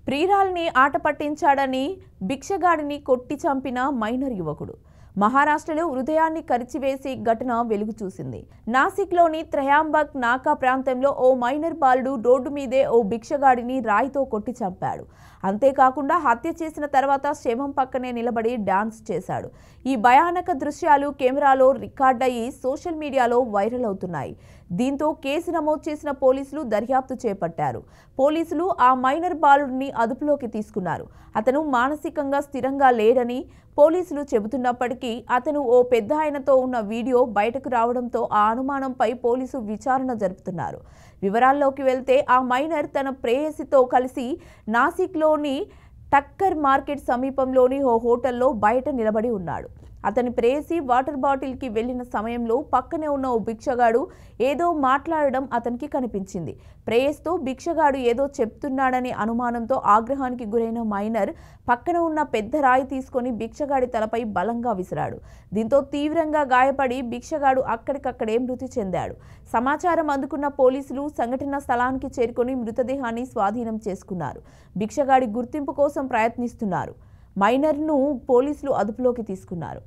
ప్రియురాల్ని ఆట పట్టించాడని భిక్షగాడిని కొట్టి చంపిన మైనర్ యువకుడు. మహారాష్ట్రలో హృదయాన్ని కరిచివేసే ఘటన వెలుగు చూసింది. నాసిక్లోని త్రయాంబక్ నాకా ప్రాంతంలో ఓ మైనర్ బాలుడు రోడ్డు మీదే ఓ భిక్షగాడిని రాయితో కొట్టి చంపాడు. అంతేకాకుండా హత్య చేసిన తర్వాత శవం పక్కనే నిలబడి డాన్స్ చేశాడు. ఈ భయానక దృశ్యాలు కెమెరాలో రికార్డయ్యి సోషల్ మీడియాలో వైరల్ అవుతున్నాయి. దీంతో కేసు నమోదు చేసిన పోలీసులు దర్యాప్తు చేపట్టారు. పోలీసులు ఆ మైనర్ బాలుడిని అదుపులోకి తీసుకున్నారు. అతను మానసికంగా స్థిరంగా లేడని పోలీసులు చెబుతున్నప్పటికీ అతను ఓ పెద్దాయనతో ఉన్న వీడియో బయటకు రావడంతో ఆ అనుమానంపై పోలీసు విచారణ జరుపుతున్నారు. వివరాల్లోకి వెళ్తే ఆ మైనర్ తన ప్రేయసితో కలిసి నాసిక్లోని టక్కర్ మార్కెట్ సమీపంలోని ఓ హోటల్లో బయట నిలబడి ఉన్నాడు. అతని ప్రేయసి వాటర్ బాటిల్కి వెళ్లిన సమయంలో పక్కనే ఉన్న ఓ భిక్షగాడు ఏదో మాట్లాడడం అతనికి కనిపించింది. ప్రేయస్తో భిక్షగాడు ఏదో చెప్తున్నాడనే అనుమానంతో ఆగ్రహానికి గురైన మైనర్ పక్కన ఉన్న పెద్ద రాయి తీసుకొని భిక్షగాడి తలపై బలంగా విసిరాడు. దీంతో తీవ్రంగా గాయపడి భిక్షగాడు అక్కడికక్కడే మృతి చెందాడు. సమాచారం అందుకున్న పోలీసులు సంఘటనా స్థలానికి చేరుకొని మృతదేహాన్ని స్వాధీనం చేసుకున్నారు. భిక్షగాడి గుర్తింపు కోసం ప్రయత్నిస్తున్నారు. మైనర్ను పోలీసులు అదుపులోకి తీసుకున్నారు.